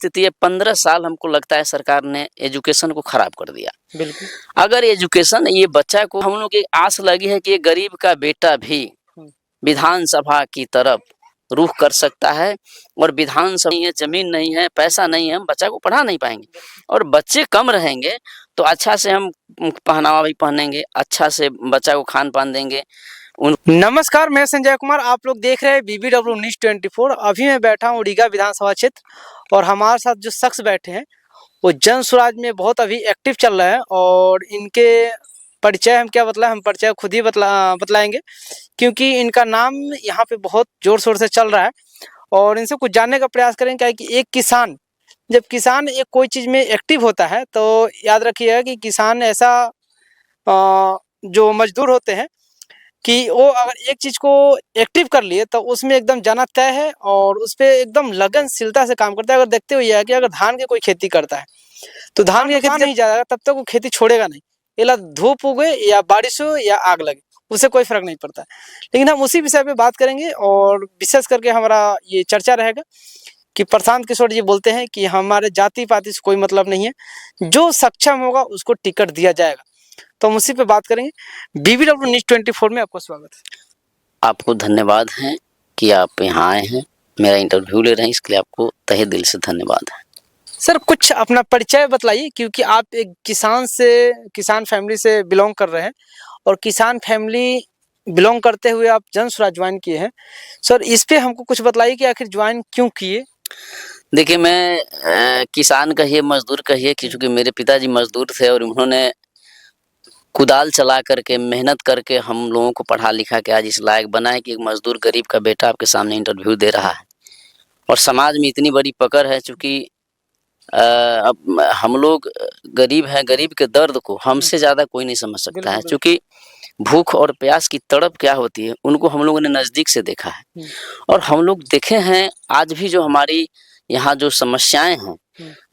स्थिति है, 15 साल हमको लगता है सरकार ने एजुकेशन को खराब कर दिया। बिल्कुल। अगर एजुकेशन ये बच्चा को हम लोग की आस लगी है कि ये गरीब का बेटा भी विधानसभा की तरफ रुख कर सकता है, और विधानसभा नहीं है, जमीन नहीं है, पैसा नहीं है, हम बच्चा को पढ़ा नहीं पाएंगे। और बच्चे कम रहेंगे तो अच्छा से हम पहनावा भी पहनेंगे, अच्छा से बच्चा को खान पान देंगे। नमस्कार, मैं संजय कुमार, आप लोग देख रहे हैं BBW न्यूज़ 24। अभी मैं बैठा हूँ रीगा विधानसभा क्षेत्र, और हमारे साथ जो शख्स बैठे हैं वो जन स्वराज में बहुत अभी एक्टिव चल रहे हैं। और इनके परिचय हम क्या बतलाएं, हम परिचय खुद ही बतलाएंगे, क्योंकि इनका नाम यहाँ पे बहुत जोर शोर से चल रहा है। और इनसे कुछ जानने का प्रयास करेंगे, क्या है कि एक किसान, जब किसान एक कोई चीज़ में एक्टिव होता है तो याद रखिएगा कि किसान ऐसा जो मजदूर होते हैं कि वो अगर एक चीज़ को एक्टिव कर लिए तो उसमें एकदम जाना तय है, और उस पर एकदम लगनशीलता से काम करता है। अगर देखते हुए है कि अगर धान की कोई खेती करता है तो धान की खेती नहीं जाएगा तब तक वो खेती छोड़ेगा नहीं, इला धूप उगे या बारिश हो या आग लगे, उसे कोई फर्क नहीं पड़ता। लेकिन हम उसी विषय पे बात करेंगे, और विशेष करके हमारा ये चर्चा रहेगा कि प्रशांत किशोर जी बोलते हैं कि हमारे जाति पाति से कोई मतलब नहीं है, जो सक्षम होगा उसको टिकट दिया जाएगा। तो हम उसी पे बात करेंगे। BBW न्यूज़ 24 में आपका स्वागत है। आपको धन्यवाद है कि आप यहाँ आए हैं, मेरा इंटरव्यू ले रहे हैं, इसके लिए आपको तहे दिल से धन्यवाद है। सर, कुछ अपना परिचय बताइए, क्योंकि आप एक किसान फैमिली से बिलोंग कर रहे हैं, और किसान फैमिली बिलोंग करते हुए आप जन स्वराज ज्वाइन किए हैं। सर, इस पे हमको कुछ बताइए कि आखिर ज्वाइन क्यों किए। देखिए, मैं किसान कहिए, मजदूर कहिए, क्योंकि मेरे पिताजी मजदूर थे और उन्होंने कुदाल चला करके, मेहनत करके हम लोगों को पढ़ा लिखा के आज इस लायक बनाए कि एक मजदूर गरीब का बेटा आपके सामने इंटरव्यू दे रहा है। और समाज में इतनी बड़ी पकड़ है, चूँकि अब हम लोग गरीब हैं, गरीब के दर्द को हमसे ज़्यादा कोई नहीं समझ सकता है, क्योंकि भूख और प्यास की तड़प क्या होती है उनको हम लोगों ने नज़दीक से देखा है। और हम लोग देखे हैं आज भी जो हमारी यहाँ जो समस्याएं हैं,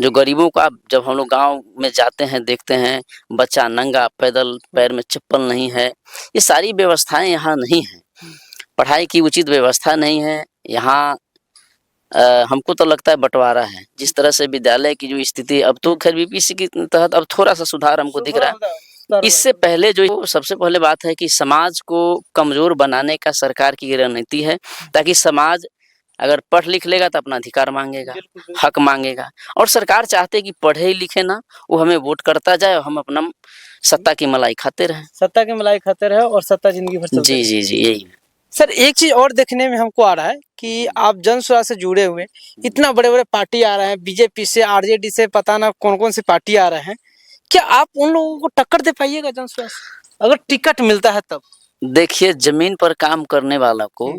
जो गरीबों का, जब हम लोग गांव में जाते हैं देखते हैं बच्चा नंगा पैदल, पैर में चप्पल नहीं है, ये सारी व्यवस्थाएं यहाँ नहीं है। पढ़ाई की उचित व्यवस्था नहीं है यहाँ। हमको तो लगता है बंटवारा है। जिस तरह से विद्यालय की जो स्थिति, अब तो खैर बीपीएससी के तहत अब थोड़ा सा सुधार हमको दिख रहा है। इससे पहले जो सबसे पहले बात है कि समाज को कमजोर बनाने का सरकार की रणनीति है, ताकि समाज अगर पढ़ लिख लेगा तो अपना अधिकार मांगेगा, हक मांगेगा। और सरकार चाहते है कि पढ़े लिखे ना, वो हमें वोट करता जाए और हम अपना सत्ता की मलाई खाते रहे, और सत्ता जिंदगी भर चलती रहे। जी, यही। सर, एक चीज और देखने में हमको आ रहा है कि आप जन स्वराज से जुड़े हुए, इतना बड़े बड़े पार्टी आ रहे हैं, बीजेपी से, आरजेडी से, पता ना कौन कौन सी पार्टी आ रहे हैं, क्या आप उन लोगों को टक्कर दे पाइएगा जन स्वराज अगर टिकट मिलता है तब? देखिए, जमीन पर काम करने वाला को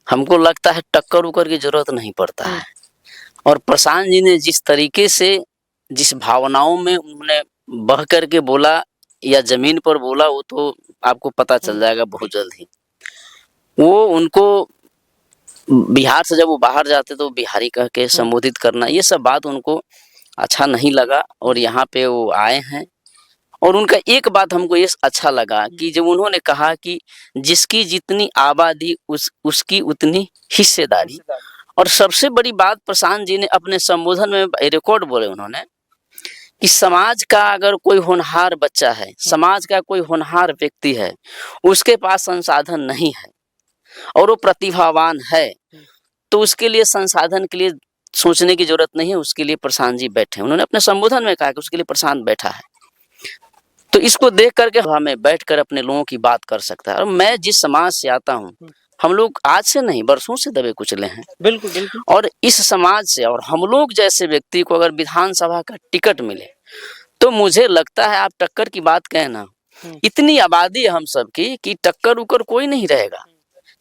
हमको लगता है टक्कर उकर की जरूरत नहीं पड़ता है। और प्रशांत जी ने जिस तरीके से, जिस भावनाओं में उन्होंने बह करके बोला या जमीन पर बोला, वो तो आपको पता चल जाएगा बहुत जल्द ही। वो उनको बिहार से जब वो बाहर जाते तो बिहारी कह के संबोधित करना, ये सब बात उनको अच्छा नहीं लगा, और यहाँ पे वो आए हैं। और उनका एक बात हमको ये अच्छा लगा कि जब उन्होंने कहा कि जिसकी जितनी आबादी उसकी उतनी हिस्सेदारी। और सबसे बड़ी बात प्रशांत जी ने अपने संबोधन में रिकॉर्ड बोले उन्होंने कि समाज का अगर कोई होनहार बच्चा है, समाज का कोई होनहार व्यक्ति है, उसके पास संसाधन नहीं है और वो प्रतिभावान है, तो उसके लिए संसाधन के लिए सोचने की जरूरत नहीं है, उसके लिए प्रशांत जी बैठे। उन्होंने अपने संबोधन में कहा कि उसके लिए प्रशांत बैठा है। तो इसको देख करके हमें बैठकर अपने लोगों की बात कर सकता है। और मैं जिस समाज से आता हूँ, हम लोग आज से नहीं बरसों से दबे कुचले हैं। बिल्कुल बिल्कुल। और इस समाज से और हम लोग जैसे व्यक्ति को अगर विधानसभा का टिकट मिले तो मुझे लगता है, आप टक्कर की बात कहें ना, इतनी आबादी है हम सब की कि टक्कर उकर कोई नहीं रहेगा,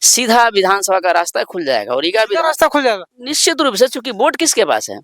सीधा विधानसभा का रास्ता खुल जाएगा। और रास्ता खुल जाएगा निश्चित रूप से, क्योंकि वोट किसके पास है?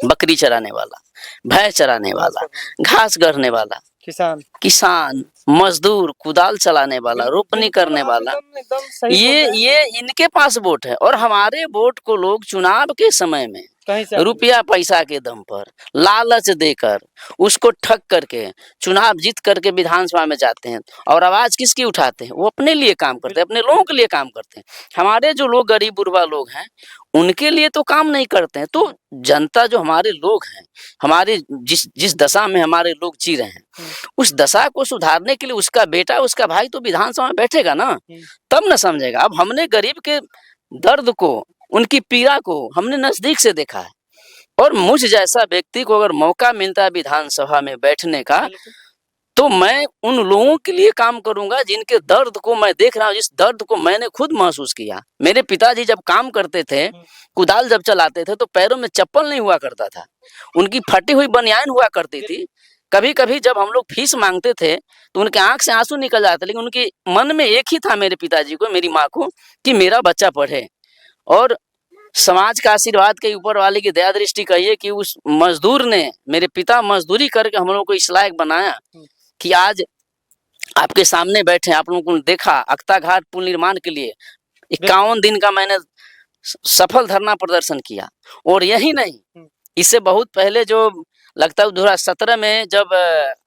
बकरी चराने वाला, भैंस चराने वाला, घास गढ़ने वाला किसान, मजदूर, कुदाल चलाने वाला, रोपनी करने वाला, एकदम सही बोल रहे हैं। ये इनके पास वोट है। और हमारे वोट को लोग चुनाव के समय में कहीं से रुपया पैसा के दम पर लालच देकर उसको ठग करके चुनाव जीत करके विधानसभा में जाते हैं। और आवाज किसकी उठाते हैं? वो अपने लिए काम करते हैं, अपने लोगों के लिए काम करते हैं। हमारे जो लोग गरीब बुर्बा लोग हैं उनके लिए तो काम नहीं करते हैं। तो जनता जो हमारे लोग हैं, हमारे जिस जिस दशा में हमारे लोग जी रहे हैं, उस दशा को सुधारने के लिए उसका बेटा, उसका भाई तो विधानसभा में बैठेगा ना, तब न समझेगा। अब हमने गरीब के दर्द को, उनकी पीड़ा को हमने नजदीक से देखा है। और मुझ जैसा व्यक्ति को अगर मौका मिलता है विधानसभा में बैठने का, तो मैं उन लोगों के लिए काम करूंगा जिनके दर्द को मैं देख रहा हूँ, जिस दर्द को मैंने खुद महसूस किया। मेरे पिताजी जब काम करते थे, कुदाल जब चलाते थे, तो पैरों में चप्पल नहीं हुआ करता था, उनकी फटी हुई बनियान हुआ करती थी। कभी कभी जब हम लोग फीस मांगते थे तो उनके आंख से आंसू निकल जाते, लेकिन उनके मन में एक ही था, मेरे पिताजी को, मेरी माँ को, कि मेरा बच्चा पढ़े। और समाज का आशीर्वाद के ऊपर वाले की दया दृष्टि कहिए कि उस मजदूर ने, मेरे पिता मजदूरी करके हम लोगों को इस लायक बनाया कि आज आपके सामने बैठे। आप लोगों को देखा, अख्ता घाट पुल निर्माण के लिए 51 दिन का मैंने सफल धरना प्रदर्शन किया। और यही नहीं, इससे बहुत पहले जो लगता है 2017 में जब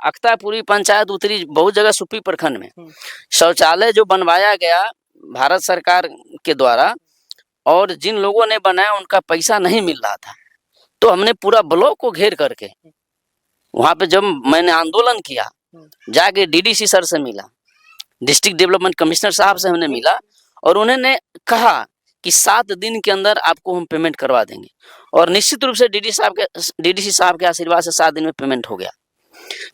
अख्तापुरी पंचायत उतरी, बहुत जगह सुप्पी प्रखंड में शौचालय जो बनवाया गया भारत सरकार के द्वारा, और जिन लोगों ने बनाया उनका पैसा नहीं मिल रहा था, तो हमने पूरा ब्लॉक को घेर करके वहां पे जब मैंने आंदोलन किया, जाके डीडीसी सर से मिला, डिस्ट्रिक्ट डेवलपमेंट कमिश्नर साहब से हमने मिला, और उन्होंने कहा कि 7 दिन के अंदर आपको हम पेमेंट करवा देंगे। और निश्चित रूप से डीडीसी साहब के आशीर्वाद से 7 दिन में पेमेंट हो गया।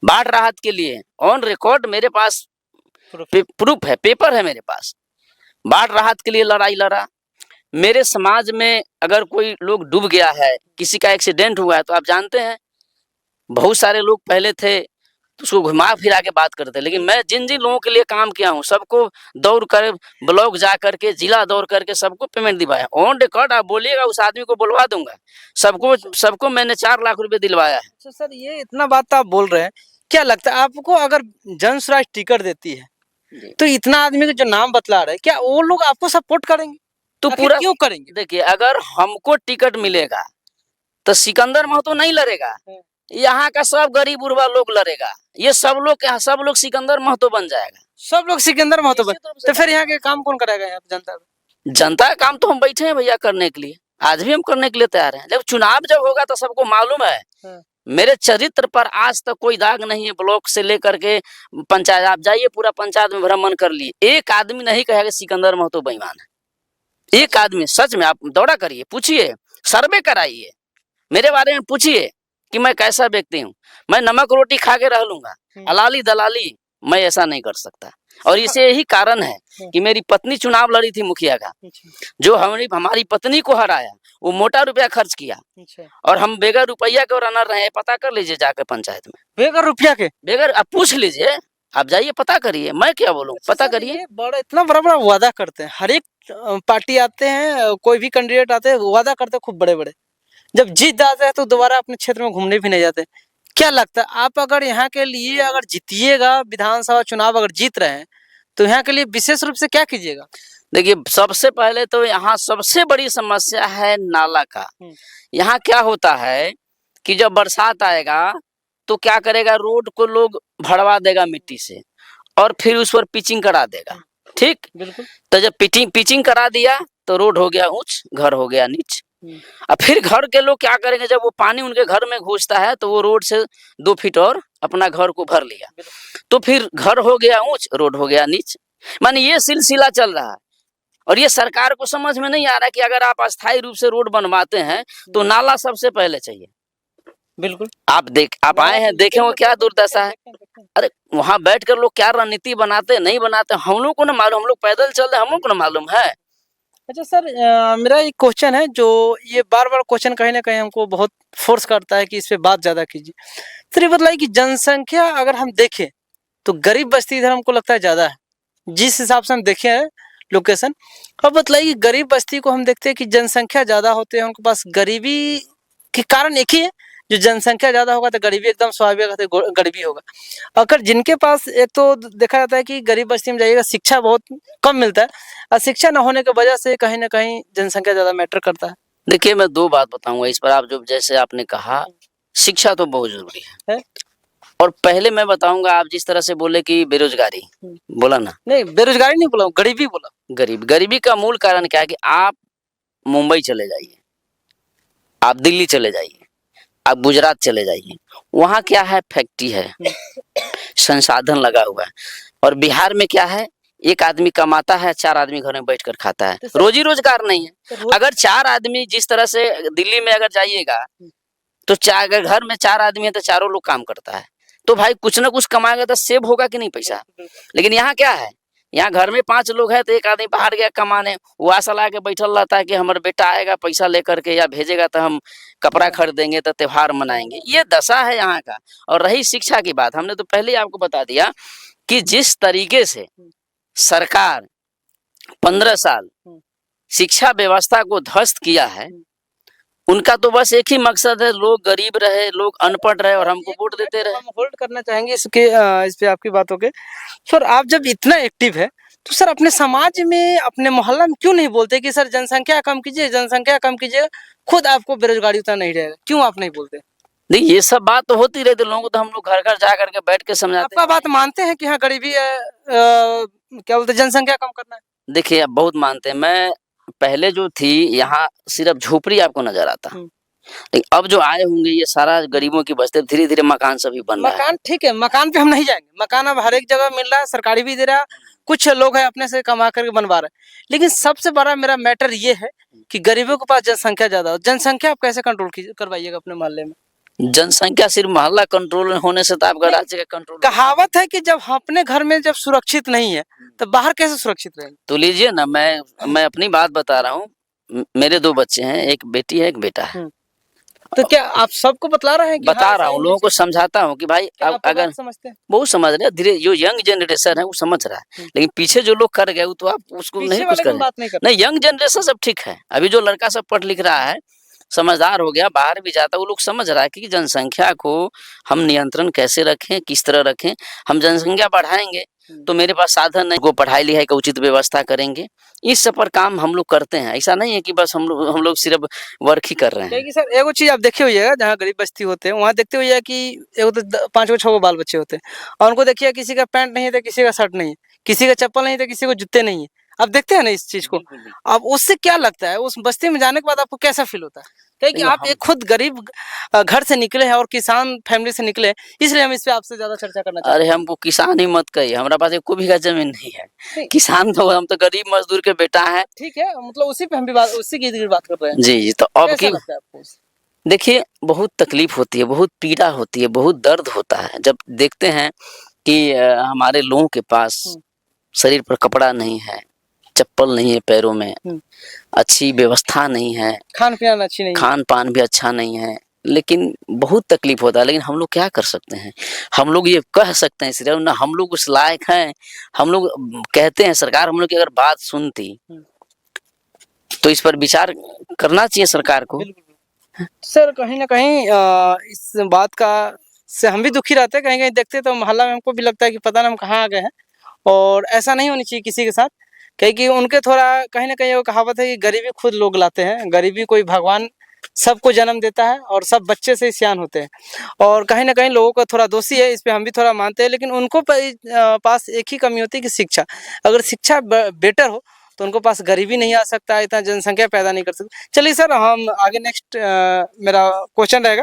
बाढ़ राहत के लिए ऑन रिकॉर्ड मेरे पास प्रूफ है, पेपर है मेरे पास। बाढ़ राहत के लिए लड़ाई लड़ा। मेरे समाज में अगर कोई लोग डूब गया है, किसी का एक्सीडेंट हुआ है, तो आप जानते हैं बहुत सारे लोग पहले थे तो उसको घुमा फिरा के बात करते, लेकिन मैं जिन जिन लोगों के लिए काम किया हूँ सबको दौड़ कर, ब्लॉक जा करके, जिला दौड़ करके सबको पेमेंट दिलवाया। ऑन रिकॉर्ड आप बोलिएगा, उस आदमी को बुलवा दूंगा। सबको मैंने 4 लाख रुपए दिलवाया है। तो सर ये इतना बात आप बोल रहे हैं, क्या लगता है आपको अगर जन स्वराज टिकट देती है तो इतना आदमी का जो नाम बतला रहे हैं, क्या वो लोग आपको सपोर्ट करेंगे? तो आखिर पूरा क्यों करेंगे? देखिए, अगर हमको टिकट मिलेगा तो सिकंदर महतो नहीं लड़ेगा, यहाँ का सब गरीब बुढ़वा लोग लड़ेगा। ये सब लोग सिकंदर महतो बन जाएगा। सब लोग सिकंदर महतो बन, तो फिर यहाँ के काम कौन करेगा? यहाँ जनता जनता का काम तो हम बैठे हैं भैया करने के लिए, आज भी हम करने के लिए तैयार हैं। जब चुनाव जब होगा तो सबको मालूम है मेरे चरित्र पर आज तक कोई दाग नहीं है। ब्लॉक से लेकर के पंचायत, आप जाइए पूरा पंचायत में भ्रमण कर लिए, एक आदमी नहीं कहेगा सिकंदर महतो बेईमान है। एक आदमी, सच में आप दौड़ा करिए, पूछिए, सर्वे कराइए, मेरे बारे में पूछिए कि मैं कैसा व्यक्ति हूँ। मैं नमक रोटी खा के रह लूंगा, अलाली दलाली मैं ऐसा नहीं कर सकता। और इसे यही कारण है कि मेरी पत्नी चुनाव लड़ी थी मुखिया का, जो हमारी पत्नी को हराया, वो मोटा रुपया खर्च किया, और हम बेगर रुपया के रनर रहे। पता कर लीजिए जाकर पंचायत में, बेगर रुपया के बेगर, आप पूछ लीजिए, आप जाइए पता करिए, मैं क्या बोलूं, पता करिए। बड़ा इतना बड़ा बड़ा वादा करते हैं, हर एक पार्टी आते हैं, कोई भी कैंडिडेट आते हैं, वादा करते हैं खूब बड़े बड़े, जब जीत जाते हैं तो दोबारा अपने क्षेत्र में घूमने भी नहीं जाते। क्या लगता है आप अगर यहाँ के लिए अगर जीतिएगा, विधानसभा चुनाव अगर जीत रहे हैं, तो यहाँ के लिए विशेष रूप से क्या कीजिएगा? देखिए, सबसे पहले तो यहाँ सबसे बड़ी समस्या है नाला का। यहाँ क्या होता है कि जब बरसात आएगा तो क्या करेगा, रोड को लोग भरवा देगा मिट्टी से, और फिर उस पर पिचिंग करा देगा। ठीक, बिल्कुल। तो जब पिचिंग करा दिया तो रोड हो गया ऊंच, घर हो गया नीच। अब फिर घर के लोग क्या करेंगे, जब वो पानी उनके घर में घुसता है तो वो रोड से 2 फीट और अपना घर को भर लिया, तो फिर घर हो गया ऊंच, रोड हो गया नीच। माने ये सिलसिला चल रहा है। और ये सरकार को समझ में नहीं आ रहा कि अगर आप अस्थायी रूप से रोड बनवाते हैं तो नाला सबसे पहले चाहिए। बिल्कुल। आप आए हैं, देखे वो क्या दुर्दशा है। अरे वहां बैठ कर लोग क्या रणनीति बनाते नहीं बनाते, हम लोग को ना मालूम, हम लोग पैदल चल रहे, हम लोग को ना मालूम है। अच्छा सर, मेरा एक क्वेश्चन है, जो ये बार बार क्वेश्चन कहीं ना कहीं हमको बहुत फोर्स करता है कि इस पे बात ज्यादा कीजिए। सर ये बताइए कि जनसंख्या अगर हम देखें तो गरीब बस्ती इधर हमको लगता है ज्यादा है, जिस हिसाब से हम देखे हैं लोकेशन। अब बताइए कि गरीब बस्ती को हम देखते हैं कि जनसंख्या ज्यादा होते हैं, उनके पास गरीबी के कारण एक ही है जो जनसंख्या ज़्यादा होगा तो गरीबी एकदम स्वाभाविक है, तो गरीबी होगा। अगर जिनके पास, एक तो देखा जाता है कि गरीब बस्ती में जाइएगा शिक्षा बहुत कम मिलता है, और शिक्षा न होने की वजह से कहीं न कहीं जनसंख्या ज़्यादा मैटर करता देखिए, मैं 2 बात बताऊँगा इस पर। आप जो जैसे आपने कहा, शिक्षा तो बहुत ज़रूरी है। और पहले मैं बताऊँगा, आप जिस तरह से बोले कि बेरोज़गारी, बोला ना? नहीं, बेरोज़गारी नहीं बोला हूँ, गरीबी बोला। गरीबी का मूल कारण क्या है कि आप मुंबई चले जाइए, आप दिल्ली चले जाइए, आप गुजरात चले जाइए, वहाँ क्या है, फैक्ट्री है, संसाधन लगा हुआ है। और बिहार में क्या है, एक आदमी कमाता है, 4 आदमी घर में बैठकर खाता है, रोजी रोजगार नहीं है। अगर 4 आदमी, जिस तरह से दिल्ली में अगर जाइएगा तो अगर घर में 4 आदमी है तो चारों लोग काम करता है, तो भाई कुछ ना कुछ कमाएगा तो सेव होगा कि नहीं पैसा। लेकिन यहाँ क्या है, यहाँ घर में 5 लोग हैं तो एक आदमी बाहर गया कमाने, वो आशा ला के बैठल रहता है कि हमारा बेटा आएगा पैसा लेकर के या भेजेगा तो हम कपड़ा खरीदेंगे, तो त्योहार मनाएंगे। ये दशा है यहाँ का। और रही शिक्षा की बात, हमने तो पहले ही आपको बता दिया कि जिस तरीके से सरकार 15 साल शिक्षा व्यवस्था को ध्वस्त किया है, उनका तो बस एक ही मकसद है, लोग गरीब रहे, लोग अनपढ़ रहे और हमको वोट देते रहे। हम होल्ड करना चाहेंगे इस पे आपकी बातों के। सर, आप जब इतना एक्टिव है तो सर अपने समाज में, अपने मोहल्ला में क्यों नहीं बोलते कि सर जनसंख्या कम कीजिए, जनसंख्या कम कीजिए, खुद आपको बेरोजगारी उतना नहीं रहेगा? क्यों आप नहीं बोलते? नहीं, ये सब बात तो होती रहती, लोगों को तो हम लोग घर घर जा करके बैठ के समझाते आपका बात मानते हैं कि हाँ गरीबी है, क्या बोलते हैं, जनसंख्या कम करना है? देखिए, अब बहुत मानते हैं। मैं पहले जो थी यहाँ सिर्फ झोपड़ी आपको नजर आता, लेकिन अब जो आए होंगे ये सारा गरीबों की बस्ती, धीरे धीरे मकान सभी बन रहा है। मकान ठीक है, मकान पे हम नहीं जाएंगे, मकान अब हर एक जगह मिल रहा है, सरकारी भी दे रहा है, कुछ लोग हैं अपने से कमा करके बनवा रहे हैं। लेकिन सबसे बड़ा मेरा मैटर ये है कि गरीबों के पास जनसंख्या ज्यादा हो। जनसंख्या आप कैसे कंट्रोल करवाइएगा अपने मोहल्ले में? जनसंख्या सिर्फ मोहल्ला कंट्रोल होने से तो आपका राज्य का कंट्रोल। कहावत है कि जब अपने घर में जब सुरक्षित नहीं है तो बाहर कैसे सुरक्षित रहेंगे? तो लीजिए ना, मैं अपनी बात बता रहा हूँ। मेरे 2 बच्चे हैं, एक बेटी है, एक बेटा है। तो क्या आप सबको बतला रहे हैं कि बता हाँ, रहा हूँ, लोगों को समझाता हूँ कि भाई अब अगर समझते हैं, बहुत समझ रहे हैं, धीरे जो यंग जनरेशन है वो समझ रहा है, लेकिन पीछे जो लोग कर गए वो तो आप उसको नहीं कुछ कर बात नहीं करते। नहीं, यंग जनरेशन सब ठीक है। अभी जो लड़का सब पढ़ लिख रहा है, समझदार हो गया, बाहर भी जाता है, वो लोग समझ रहा है कि जनसंख्या को हम नियंत्रण कैसे रखें, किस तरह रखें। हम जनसंख्या बढ़ाएंगे तो मेरे पास साधन नहीं, को पढ़ाई लिखाई का उचित व्यवस्था करेंगे। इस सब पर काम हम लोग करते हैं। ऐसा नहीं है कि बस हम लोग सिर्फ वर्क ही कर रहे हैं। सर एगो चीज आप देखे हुई है, जहाँ गरीब बस्ती होते हैं वहाँ देखते हुए कि एगो तो 5 गो 6 गो बाल बच्चे होते हैं, और उनको देखिए किसी का पैंट नहीं है तो किसी का शर्ट नहीं है, किसी का चप्पल नहीं है तो किसी को जूते नहीं है। आप देखते हैं ना इस चीज को, अब उससे क्या लगता है, उस बस्ती में जाने के बाद आपको कैसा फील होता है? कि आप एक खुद गरीब घर से निकले हैं और किसान फैमिली से निकले, इसलिए हम इस पे आपसे ज्यादा चर्चा करना चाहते हैं। अरे हमको किसान ही मत कहिए, हमारा पास 1 बीघा जमीन नहीं है। किसान तो हम तो गरीब मजदूर के बेटा है। ठीक है, मतलब उसी पे हम भी उसी की बात कर रहे हैं। जी, तो अब की देखिए, बहुत तकलीफ होती है, बहुत पीड़ा होती है, बहुत दर्द होता है जब देखते हैं कि हमारे लोगों के पास शरीर पर कपड़ा नहीं है, चप्पल नहीं है पैरों में, अच्छी व्यवस्था नहीं है, खान पान भी अच्छा नहीं है, लेकिन बहुत तकलीफ होता है। लेकिन हम लोग क्या कर सकते हैं? हम लोग ये कह सकते हैं सिर्फ ना, हम लोग उस लायक हैं। हम लोग कहते हैं, सरकार हम लोग की अगर बात सुनती तो इस पर विचार करना चाहिए सरकार को। सर कहीं ना कहीं इस बात का से हम भी दुखी रहते हैं, कहीं कहीं देखते तो मोहल्ला में हमको भी लगता है कि पता ना हम कहाँ आ गए हैं, और ऐसा नहीं होनी चाहिए किसी के साथ। क्योंकि उनके थोड़ा कहीं ना कहीं वो कहावत है कि गरीबी खुद लोग लाते हैं, गरीबी कोई भगवान सबको जन्म देता है और सब बच्चे से ही सियान होते हैं, और कहीं ना कहीं लोगों का थोड़ा दोषी है, इस पे हम भी थोड़ा मानते हैं। लेकिन उनको पास एक ही कमी होती है कि शिक्षा, अगर शिक्षा बेटर हो तो उनको पास गरीबी नहीं आ सकता, इतना जनसंख्या पैदा नहीं कर सकते। चलिए सर, हम आगे नेक्स्ट मेरा क्वेश्चन रहेगा